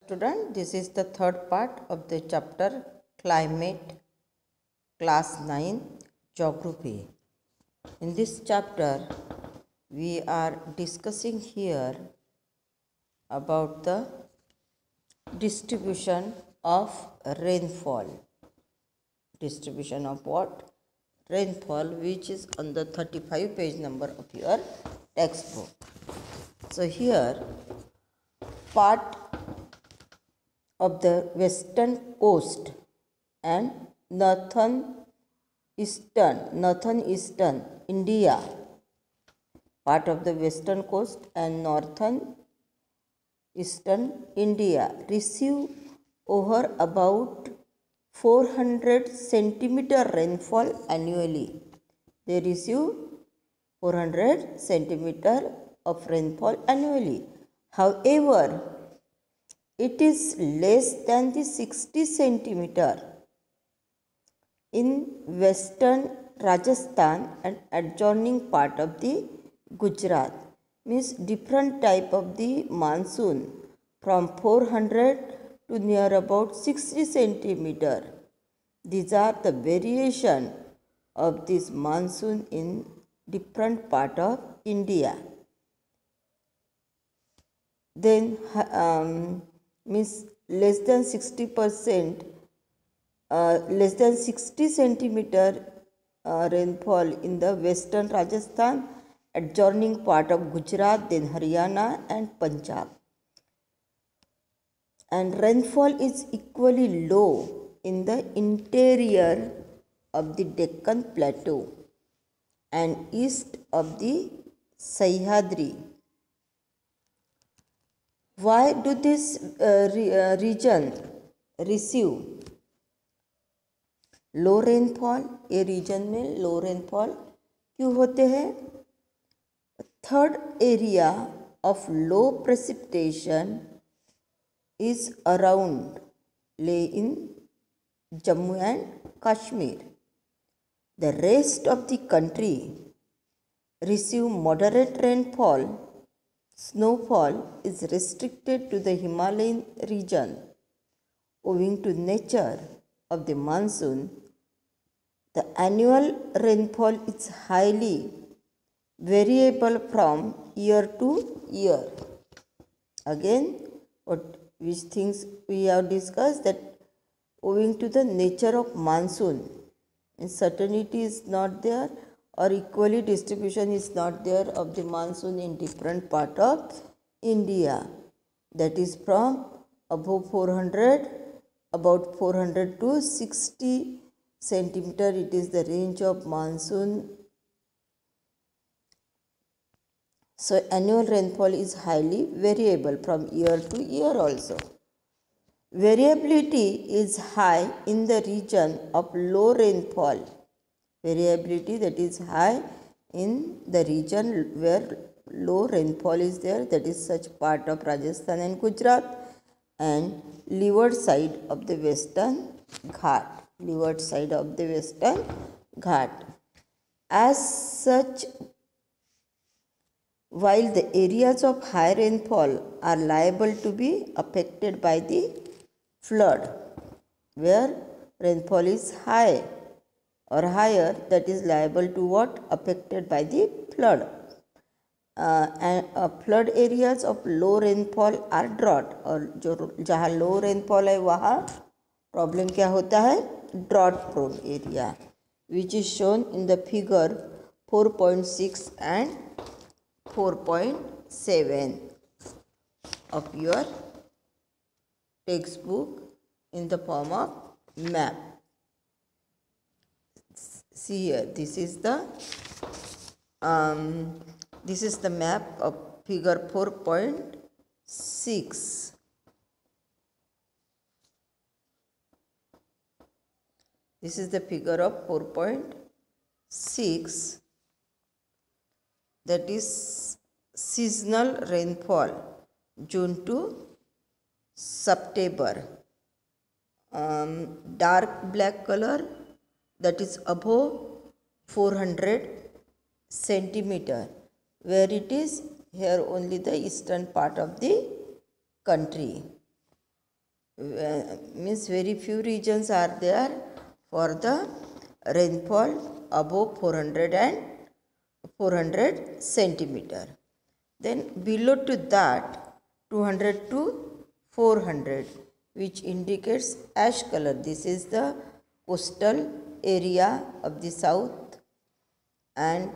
student, this is the third part of the chapter Climate, class 9, Geography. In this chapter, we are discussing here about the distribution of rainfall. Distribution of what? Rainfall, which is on the 35 page number of your textbook. So here, part of the western coast and northern eastern India, part of the western coast and northern eastern India receive over about 400 centimeter rainfall annually. They receive 400 centimeter of rainfall annually. However, it is less than the 60 centimeter in western Rajasthan and adjoining part of the Gujarat. Means different type of the monsoon from 400 to near about 60 centimeter. These are the variation of this monsoon in different part of India. Then means less than 60%, less than 60 centimeter rainfall in the western Rajasthan, adjoining part of Gujarat, then Haryana and Punjab. And rainfall is equally low in the interior of the Deccan Plateau and east of the Sahyadri. Why do this region receive low rainfall? ये reason में लो rainfall क्यों होते हैं? Third area of low precipitation is around lay in Jammu and Kashmir. The rest of the country receive moderate rainfall. Snowfall is restricted to the Himalayan region. Owing to nature of the monsoon, the annual rainfall is highly variable from year to year. Again, which things we have discussed, that owing to the nature of monsoon, certainty is not there or equally distribution is not there of the monsoon in different part of India. That is from above 400, about 400 to 60 centimeter, it is the range of monsoon. So annual rainfall is highly variable from year to year also. Variability is high in the region of low rainfall. Variability that is high in the region where low rainfall is there, that is such part of Rajasthan and Gujarat and leeward side of the western Ghat. Leeward side of the western Ghat. As such, while the areas of high rainfall are liable to be affected by the flood, where rainfall is high or higher, that is liable to what? Affected by the flood. And flood areas of low rainfall are drought, और जो जहाँ low rainfall है वहाँ problem क्या होता है? Drought prone area, which is shown in the figure 4.6 and 4.7 of your textbook in the form of map. See here, this is the map of figure 4.6. This is the figure of 4.6. That is seasonal rainfall, June to September. Dark black color, that is above 400 centimeter, where it is here only the eastern part of the country. means very few regions are there for the rainfall above 400 centimeter. Then below to that 200 to 400, which indicates ash color. This is the coastal area of the south, and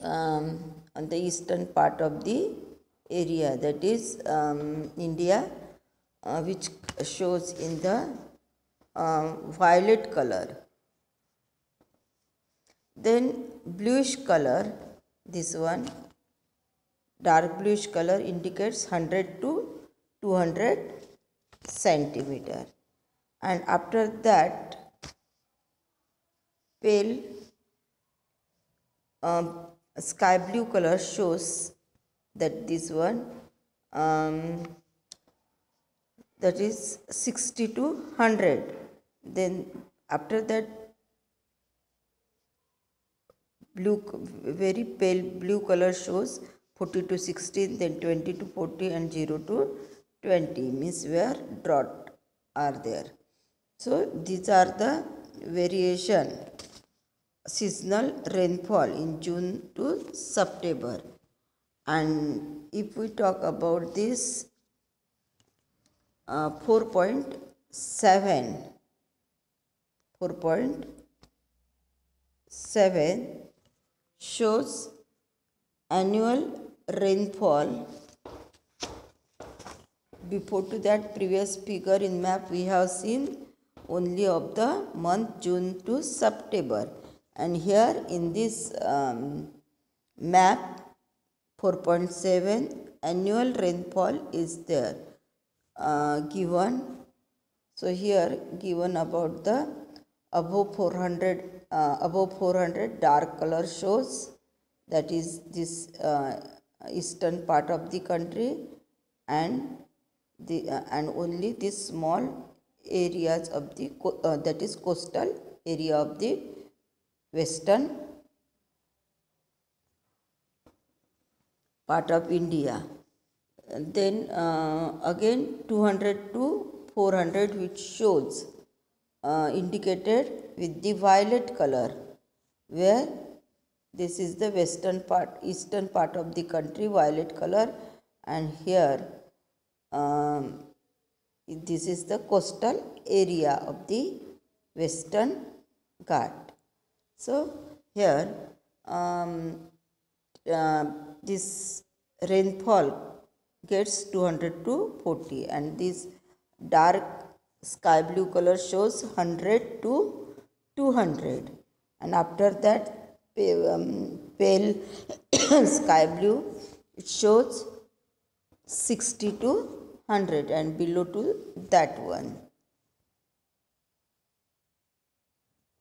on the eastern part of the area, that is India, which shows in the violet color. Then bluish color, this one, dark bluish color indicates 100 to 200 centimeter. And after that, pale sky blue color shows that this one, that is 60 to 100. Then after that, blue, very pale blue color shows 40 to 60, then 20 to 40, and 0 to 20, means where drought are there. So these are the variation seasonal rainfall in June to September. And if we talk about this 4.7 shows annual rainfall. Before to that, previous figure in map we have seen only of the month June to September, and here in this map 4.7 annual rainfall is there given. So here given about the above 400 dark color shows, that is this eastern part of the country, and only this small areas of the that is coastal area of the western part of India. And then again 200 to 400, which shows indicated with the violet color, where this is the western part, eastern part of the country, violet color, and here this is the coastal area of the Western Ghat. So here this rainfall gets 200 to 40, and this dark sky blue color shows 100 to 200, and after that pale sky blue, it shows 60 to 100, and below to that one.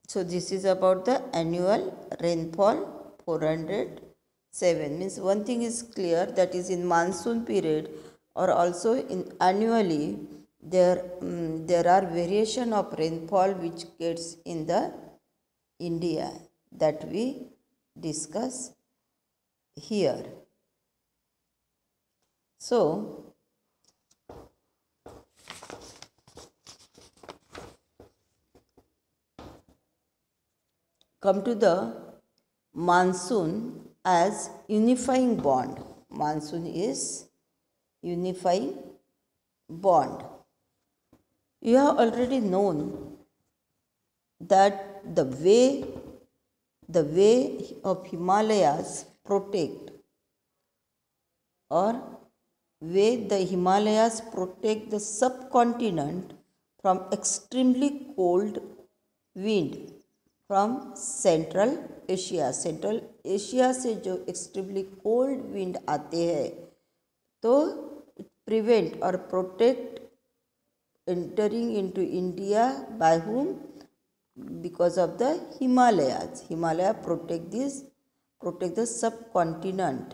So this is about the annual rainfall 407. Means one thing is clear, that is in monsoon period or also in annually there are variation of rainfall which gets in the India, that we discuss here. So come to the monsoon as unifying bond. Monsoon is unifying bond. You have already known that the way of Himalayas protect, or way the Himalayas protect the subcontinent from extremely cold wind from Central Asia. Central Asia से जो extremely cold wind आते हैं, तो prevent or protect entering into India by whom? Because of the Himalayas. Himalaya protect the subcontinent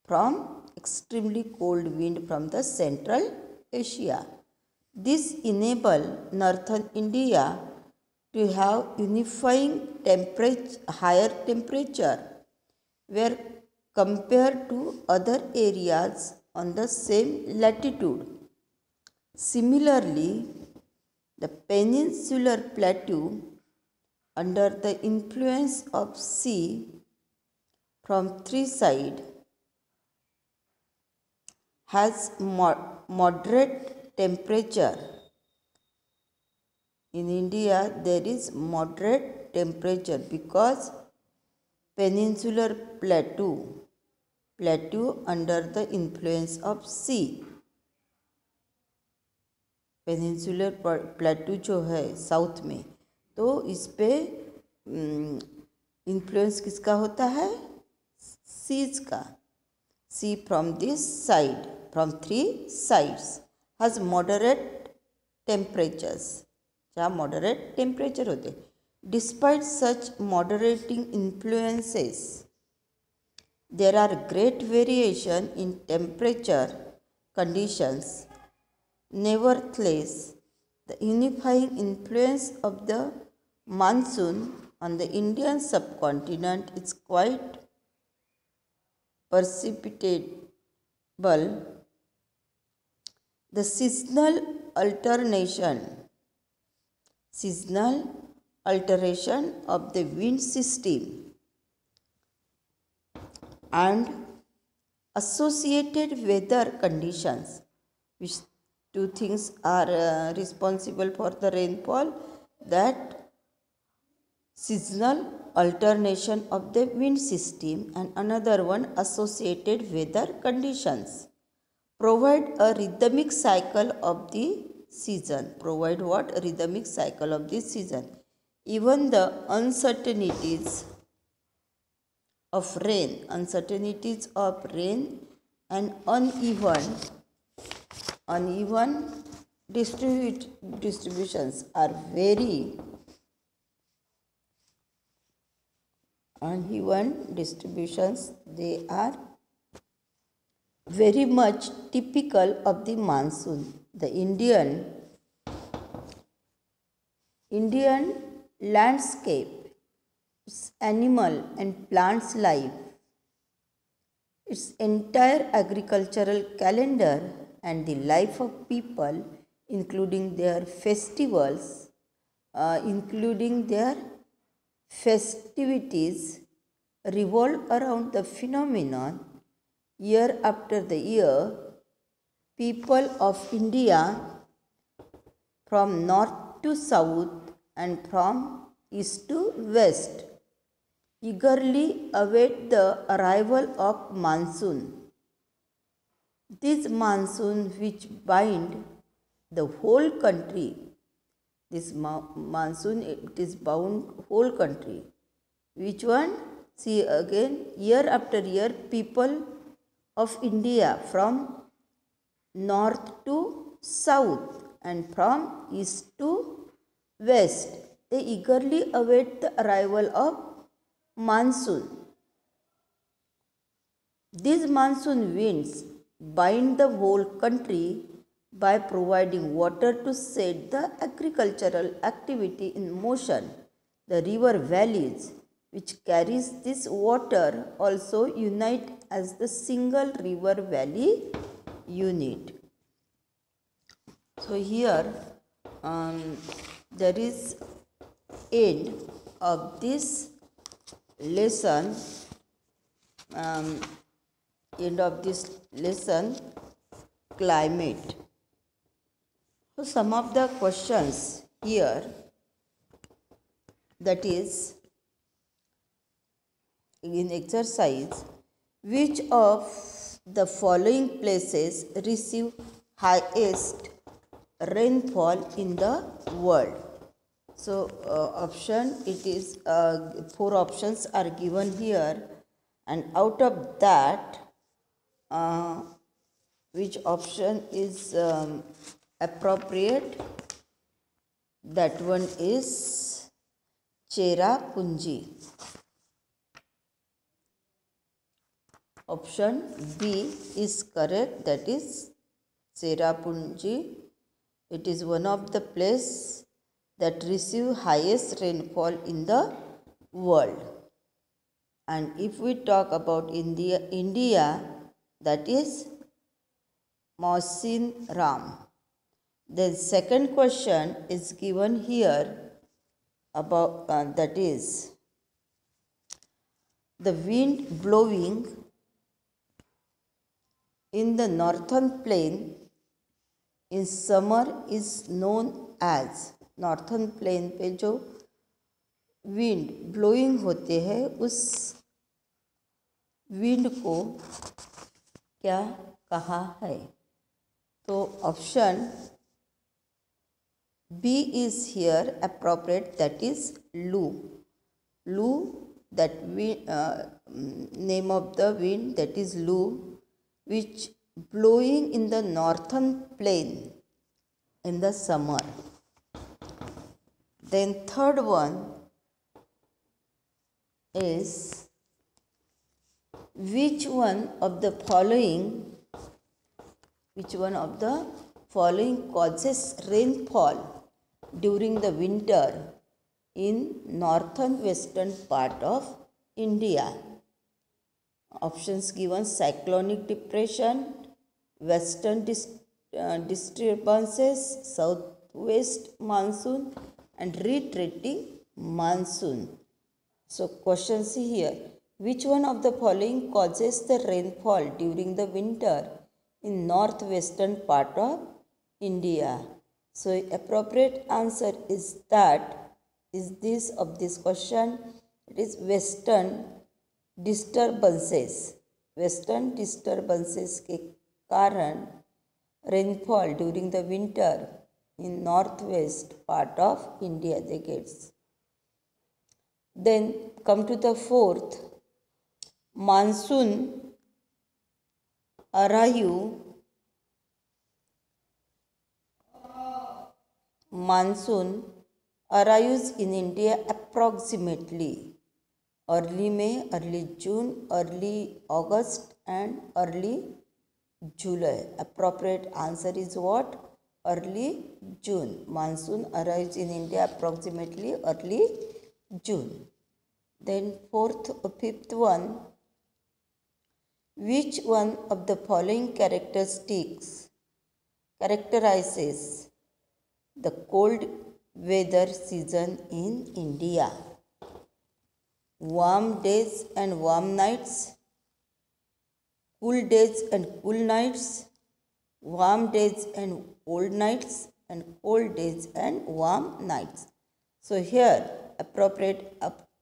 from extremely cold wind from the Central Asia. This enable northern India to have unifying higher temperature, where compared to other areas on the same latitude. Similarly, the peninsular plateau, under the influence of sea from three sides, has moderate temperature. In India, there is moderate temperature because peninsular plateau under the influence of sea. Peninsular प्लेटू जो है south में, तो इस पे influence किसका होता है? Seas का. Sea from this side, from three sides has moderate temperatures, जहाँ मॉडरेट टेम्परेचर होते. Despite such moderating influences, there are great variation in temperature conditions. Nevertheless, the unifying influence of the monsoon on the Indian subcontinent is quite perceptible. The seasonal alteration of the wind system and associated weather conditions, which two things are responsible for the rainfall, that seasonal alternation of the wind system and another one associated weather conditions, provide a rhythmic cycle of the season. Provide what? A rhythmic cycle of the season. Even the uncertainties of rain and uneven distributions are very much typical of the monsoon. The Indian landscape, its animal and plants life, its entire agricultural calendar and the life of people, including their festivities, revolve around the phenomenon. Year after the year, people of India from north to south and from east to west eagerly await the arrival of monsoon. This monsoon which bind the whole country. This monsoon, it is bound whole country. Which one? See again, year after year, people of India from north to south and from east to west, they eagerly await the arrival of monsoon. These monsoon winds bind the whole country by providing water to set the agricultural activity in motion. The river valleys which carries this water also unite as the single river valley unit. So here there is end of this lesson. Climate. So some of the questions here, that is in exercise, which of the following places receive highest rainfall in the world? So option, it is 4 options are given here, and out of that which option is appropriate? That one is Cherrapunji. Option B is correct, that is Cherrapunji. It is one of the place that receive highest rainfall in the world. And if we talk about India, that is Mausin Ram. The second question is given here about that is the wind blowing in the northern plain in summer is known as. Northern plain पे जो wind blowing होते हैं उस wind को क्या कहा है? तो option B is here appropriate, that is loo. Loo, that name of the wind, that is Lu, which blowing in the northern plain in the summer. Then third one is which one of the following causes rainfall during the winter in northern western part of India? Options given: cyclonic depression, western disturbances, southwest monsoon, and retreating monsoon. So question see here, which one of the following causes the rainfall during the winter in northwestern part of India? So appropriate answer is this of this question. It is western disturbances. Western disturbances के कारण rainfall during the winter in northwest part of India they gets. Then come to the fourth, monsoon arrive. Monsoon arrives in India approximately early May, early June, early August and early July. Appropriate answer is what? Early June. Monsoon arrives in India approximately early June. Then fifth one, which one of the following characterizes the cold weather season in India? Warm days and warm nights, cool days and cool nights, warm days and cold nights, and cold days and warm nights. So here appropriate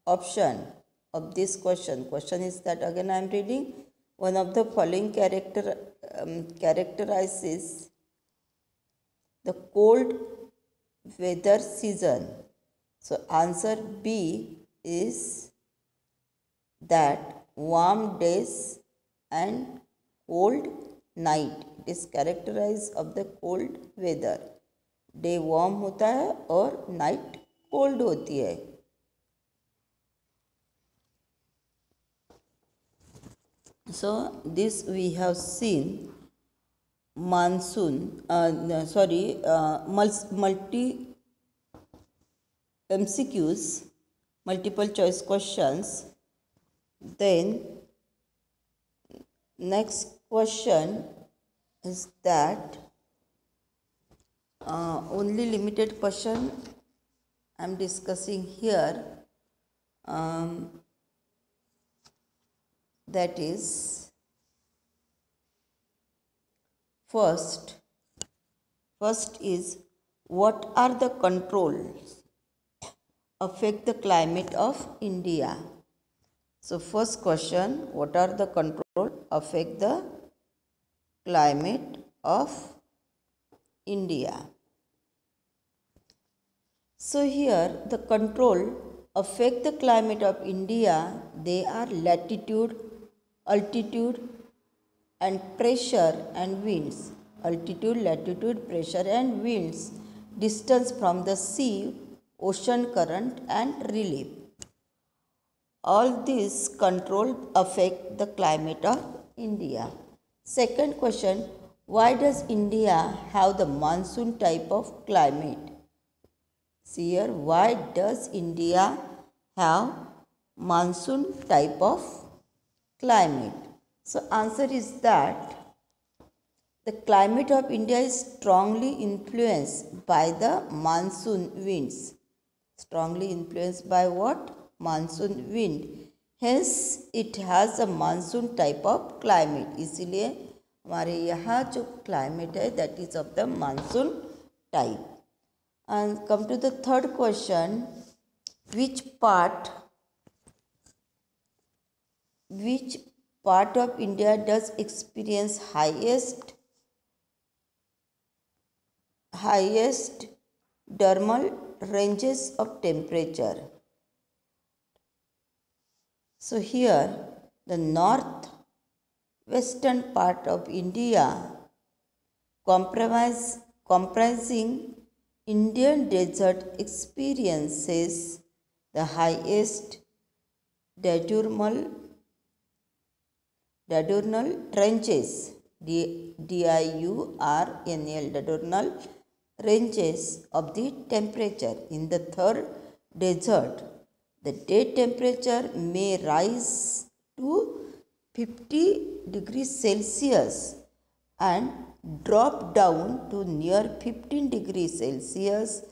option of this question is that, again I am reading, one of the following characterizes the cold weather season. So answer B is that warm days and cold night. It is characterized of the cold weather. Day warm होता है और night cold होती है. So this we have seen monsoon, multi MCQs, multiple choice questions. Then next question is that only limited question I am discussing here. That is, first is, what are the controls affect the climate of India? So first question, what are the controls affect the climate of India? So here the control affect the climate of India, they are latitude, altitude and pressure and winds. Altitude, latitude, pressure and winds, distance from the sea, ocean current and relief. All these controls affect the climate of India. Second question, why does India have the monsoon type of climate? See here, why does India have monsoon type of climate? So answer is that The climate of India is strongly influenced by the monsoon winds. Strongly influenced by what? Monsoon wind. Hence, it has a monsoon type of climate. इसलिए हमारे यहाँ जो climate है that is of the monsoon type. And come to the third question. Which part of India does experience highest thermal ranges of temperature? So here the northwestern part of India comprising Indian desert experiences the highest diurnal ranges, DIURNL, diurnal ranges of the temperature. In the third desert, the day temperature may rise to 50 degrees Celsius and drop down to near 15 degrees Celsius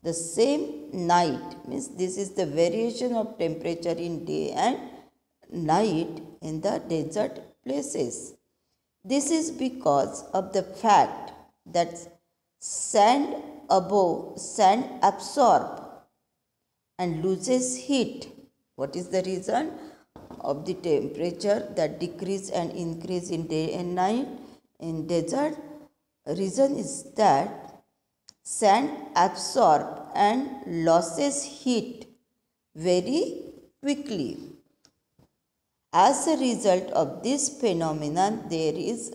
the same night. Means this is the variation of temperature in day and night in the desert places. This is because of the fact that sand absorb and loses heat. What is the reason of the temperature that decrease and increase in day and night in desert? Reason is that sand absorb and loses heat very quickly. As a result of this phenomenon, there is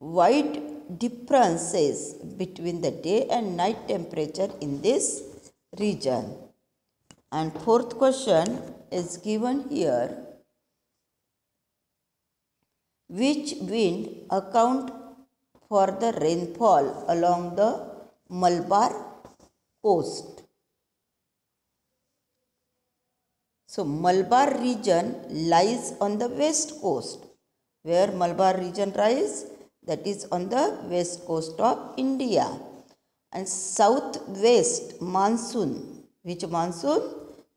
wide differences between the day and night temperature in this region. And fourth question is given here. Which wind account for the rainfall along the Malabar coast? So Malabar region lies on the west coast. Where Malabar region lies? That is on the west coast of India. And southwest monsoon. Which monsoon?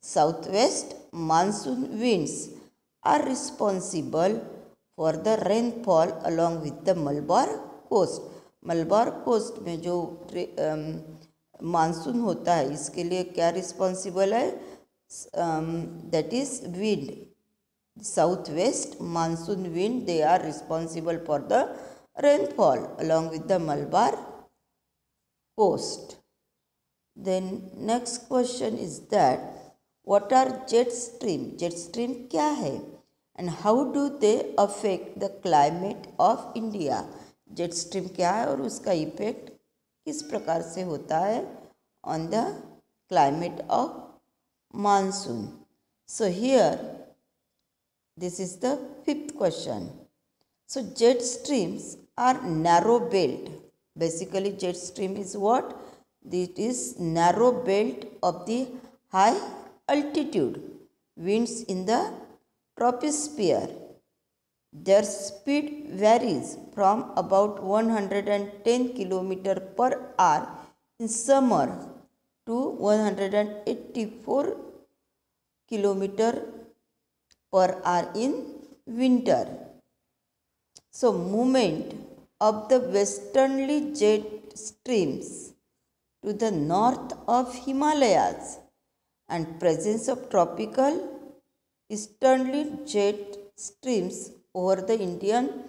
Southwest monsoon winds are responsible for the rainfall along with the Malabar coast. Malabar coast में जो monsoon होता है इसके लिए क्या responsible है? That is wind. Southwest monsoon wind, they are responsible for the rainfall along with the Malabar coast. Then next question is that what are jet stream? Jet stream क्या है? And how do they affect the climate of India? Jet stream क्या है और उसका effect किस प्रकार से होता है on the climate of monsoon? So here this is the fifth question. So jet streams are narrow belt. Basically jet stream is what? It is narrow belt of the high altitude winds in the troposphere. Their speed varies from about 110 km per hour in summer to 184 km per hour in winter. So movement of the westerly jet streams to the north of Himalayas and presence of tropical easterly jet streams over the Indian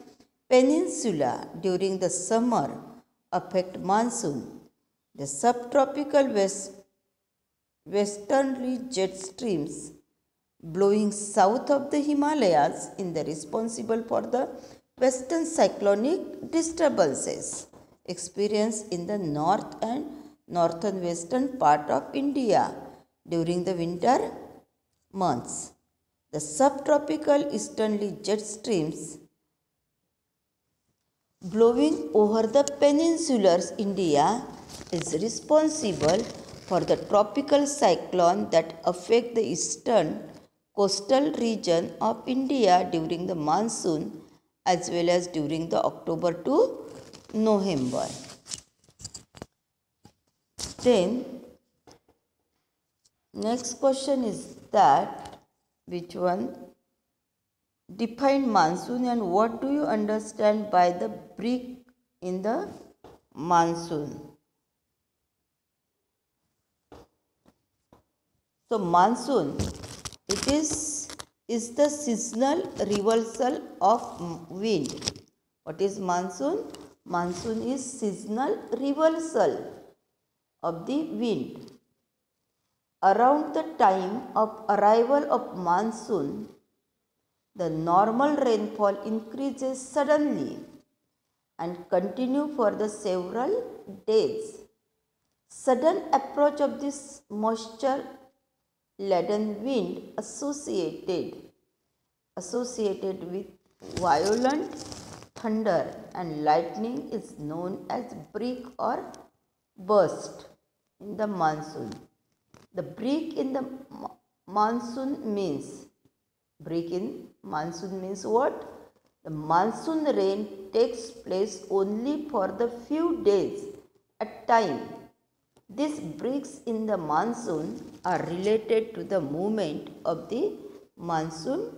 peninsula during the summer affect monsoon. The subtropical westerly jet streams blowing south of the Himalayas in the responsible for the western cyclonic disturbances experienced in the north and northern western part of India during the winter months. The subtropical easterly jet streams blowing over the peninsular India is responsible for the tropical cyclone that affect the eastern coastal region of India during the monsoon as well as during the October to November. Then next question is that which one? Define monsoon and what do you understand by the break in the monsoon? So monsoon, it is the seasonal reversal of wind. What is monsoon? Monsoon is seasonal reversal of the wind. Around the time of arrival of monsoon, the normal rainfall increases suddenly and continue for the several days. Sudden approach of this moisture laden wind associated with violent thunder and lightning is known as break or burst in the monsoon. The break in the monsoon means what? The monsoon rain takes place only for the few days at time. These breaks in the monsoon are related to the movement of the monsoon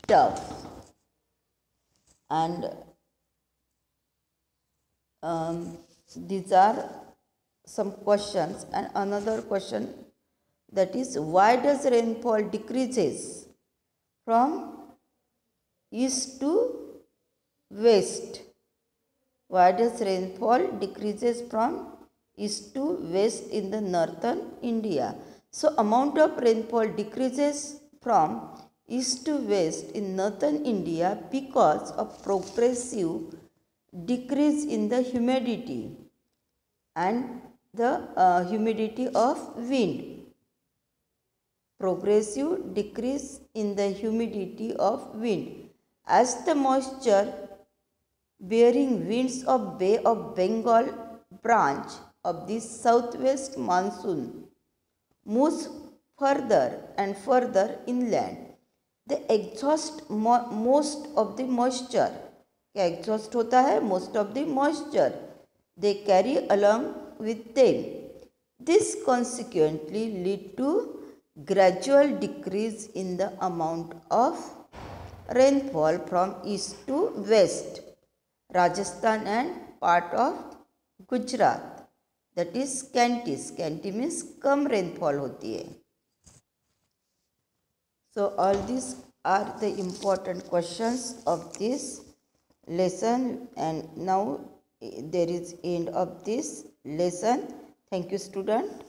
trough. And these are some questions. And another question, that is, why does rainfall decreases from east to west? Why does rainfall decreases from east to west in the northern India? So amount of rainfall decreases from east to west in northern India because of progressive decrease in the humidity and the humidity of wind. Progressive decrease in the humidity of wind. As the moisture bearing winds of Bay of Bengal branch of the southwest monsoon moves further and further inland, they exhaust most of the moisture. क्या exhaust होता है? Most of the moisture they carry along with them. This consequently lead to gradual decrease in the amount of rainfall from east to west, Rajasthan and part of Gujarat, that is scanty. Scanty means come rainfall होती है. So all these are the important questions of this lesson, and now there is end of this lesson. Thank you, student.